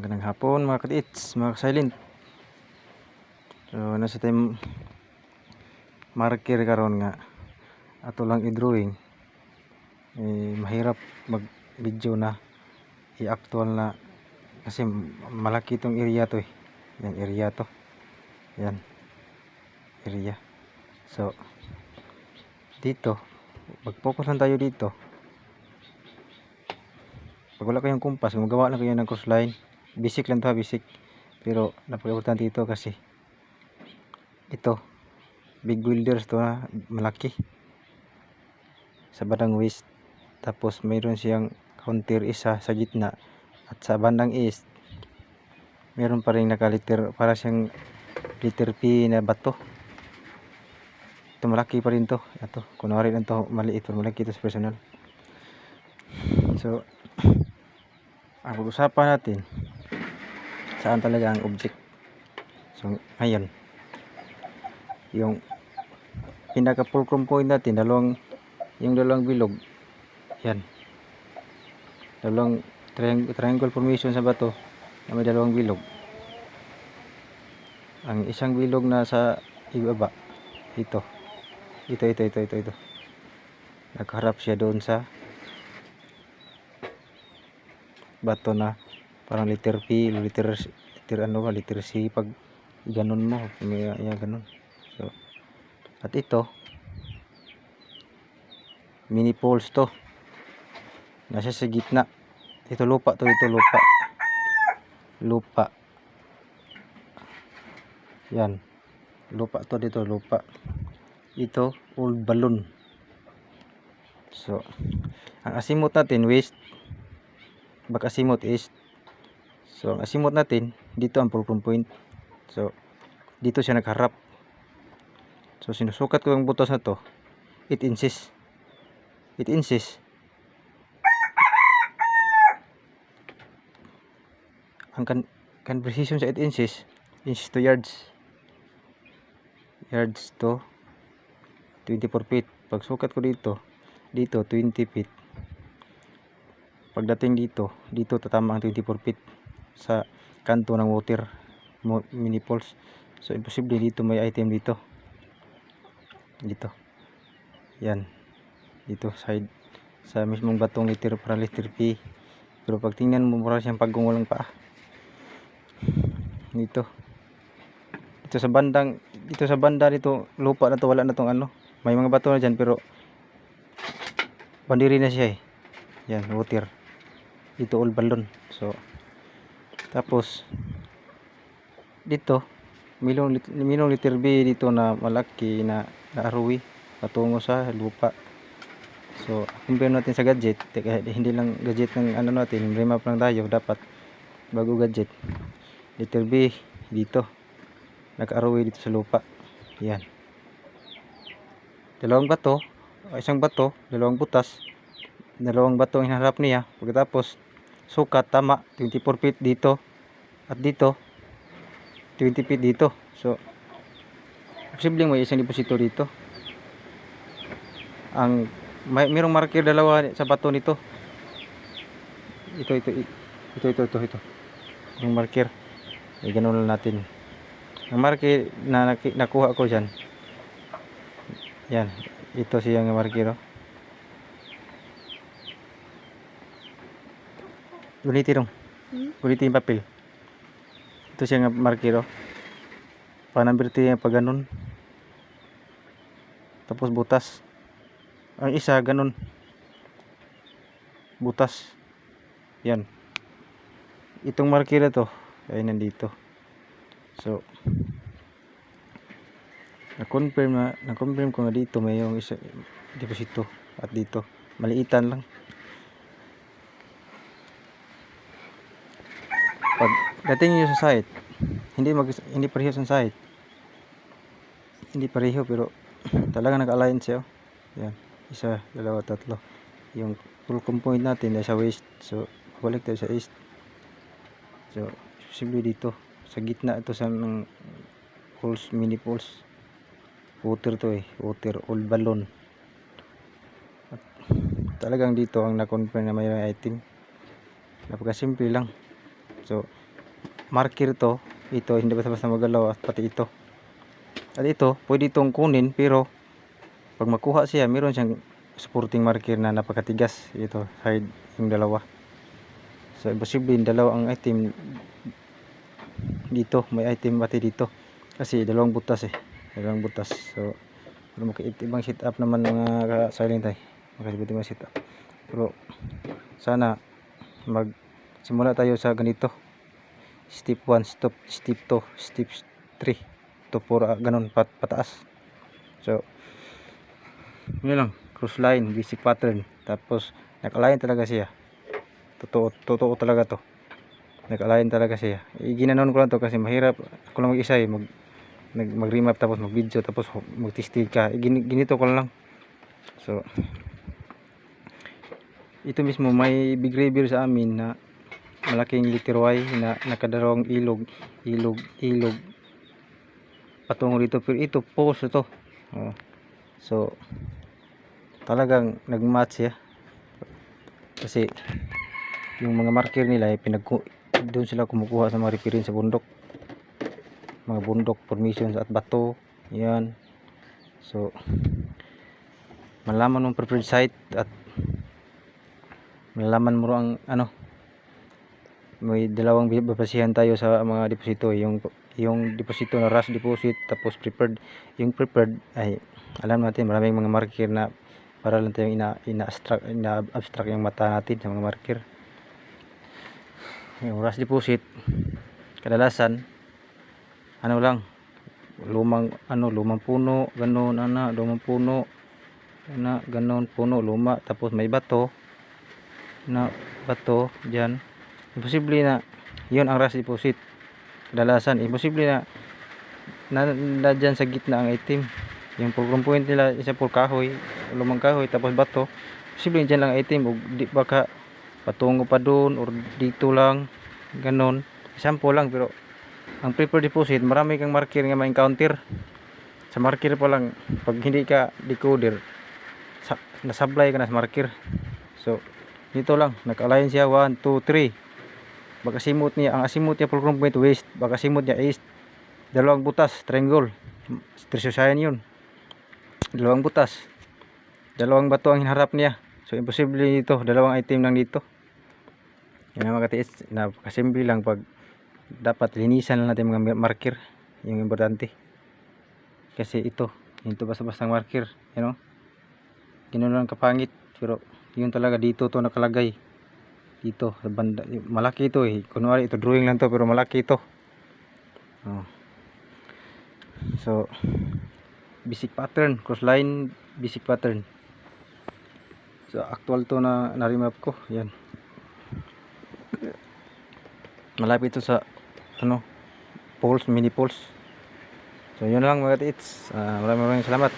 Magandang hapon mga ka-its, mga ka-silent. So nasa time marker karon nga ato lang i-drawing. Mahirap mag video na i-actual na kasi malaki itong area to Yan area to. Yan area. So dito mag-focus lang tayo dito. Pag wala kayong kumpas, magawa lang kayo ng crossline. Basic lang to, basic. Pero napaka-importante ito kasi ito big builders to na malaki sa bandang west, tapos mayroon siyang counter isa sa gitna, at sa bandang east mayroon pa rin nakaliter para siyang letter P na bato. Ito malaki pa rin to. Ito kunwari lang to maliit, pero malaki ito sa personal. So ang pag-usapan natin saan talaga ang object. So ngayon yung pinaka fulcrum point natin, yung dalawang bilog. Yan, dalawang triangle formation sa bato na may dalawang bilog. Ang isang bilog na sa ibaba, ito nagharap siya doon sa bato na parang letter P, letter C pag ganun mo, ganun. So at ito mini poles to, nasa sa gitna. Ito lupa to, lupa. Yan, lupa to dito, lupa. Ito old balloon. So ang asimot natin west, back asimot east. So ang asimot natin dito ang fulcrum point. So dito siya nagharap. So sinusukat ko yung butas na to 8 inches. Ang kan precision sa 8 inches to yards to 24 feet. Pag sukat ko dito 20 feet. Pagdating dito tatama ang 24 feet sa kanto ng water mini poles. So imposible dito may item dito. Yan, dito side sa mismong batong letter P. Pero pag tingnan mo, mura siyang pagkung walang paa. Dito sa banda dito lupa na to, wala na tong ano. May mga bato na dyan pero bandiri na siya Yan, water. Ito all balloon. So tapos dito minong letter B dito na malaki na arrowi patungo sa lupa. So compare natin sa gadget, hindi lang gadget ng ano natin, remap lang tayo, dapat bago gadget. Letter B dito naka-arrowi dito sa lupa. Yan, dalawang bato, isang bato, dalawang butas, dalawang bato ang hinaharap niya. Pagkatapos sukat tama 24 feet dito at dito 20 feet dito. So posibleng may isang deposito dito. Ang mayroong marker dalawa sa bato nito. Ito yung marker. Ganun lang natin ang marker na nakuha ko dyan. Yan, ito siyang marker. Ulitin yung papel. Ito siyang marker. Panambirti yung pag ganun. Tapos butas. Ang isa ganun, butas. Yan, itong marker na to ay nandito. So na-confirm ko nga dito may yung isa deposito, at dito maliitan lang. Pag dating nyo sa site, hindi pareho sa site, hindi pareho pero talaga naka-align siya. Yan, isa, dalawa, tatlo. Yung fulcrum point natin ay sa west. So balik tayo sa east. So posible dito sa gitna ito sa poles, mini poles. Water to water, old balloon. At talagang dito ang na-confirm na mayroong item. Napakasimple lang. So marker to, ito hindi basta-basta magalaw, at pati ito. At ito, pwede itong kunin, pero pag makuha siya, meron siyang supporting marker na napakatigas. Ito, side yung dalawa. So imposible yung dalawang item dito, may item pati dito. Kasi dalawang butas dalawang butas. So ibang setup naman mga silent ay. Ibang setup. Pero sana simula tayo sa ganito. Step 1, step 2, step 3 to 4, ganun pataas. So yun lang, cross line, basic pattern. Tapos naka-align talaga siya. Totoo talaga to. Naka-align talaga siya. Ginanon ko lang to kasi mahirap ako lang mag-isa mag-remap tapos mag-video tapos mag-testing ka. Ginito ko lang. So ito mismo may big reveal sa amin na malaking letter Y na nakadalawang ilog patungo dito, pero ito post ito. So talagang nagmatch siya kasi yung mga marker nila ay doon sila kumukuha sa mga reference sa bundok, mga bundok formations at bato yan. So malaman mong preferred site at malalaman mo ang may dalawang babasihan tayo sa mga deposito, yung deposito na rush deposit tapos preferred. Yung preferred ay alam natin maraming mga marker na para lang tayong ina-abstract yung mata natin sa mga marker. Yung rush deposit kadalasan lang lumang puno, lumang puno ganon, puno luma, tapos may bato diyan. Imposible na yun ang rush deposit. Kadalasan imposible na dyan sa gitna ang item. Yung fulcrum point nila isa pur kahoy, lumang kahoy tapos bato. Imposible dyan lang item, o di baka patungo pa doon or dito lang ganon. Sample lang, pero ang preferred deposit marami kang marker nga ma-encounter. Sa marker pa lang, pag hindi ka decoder nasablay ka na sa marker. So dito lang naka-align siya 1, 2, 3. Baka simot niya, ang asimot niya fulcrum point west, baka simot niya east. Dalawang butas, triangle. Trisyosayan yun. Dalawang butas. Dalawang bato ang hinarap niya. So imposible dito, dalawang item lang dito. Yan ang mga katiis, napakasimple lang. Pag dapat linisan lang natin mga marker, yung importante. Kasi ito basta-bastang marker, ganoon lang kapangit, pero yun talaga dito to nakalagay. Dito sa banda, malaki ito kunwari ito drawing lang to pero malaki ito. So basic pattern, cross line basic pattern. So actual to na remap ko, yan. Malapit ito sa poles, mini poles. So yun lang mga tits, maraming salamat.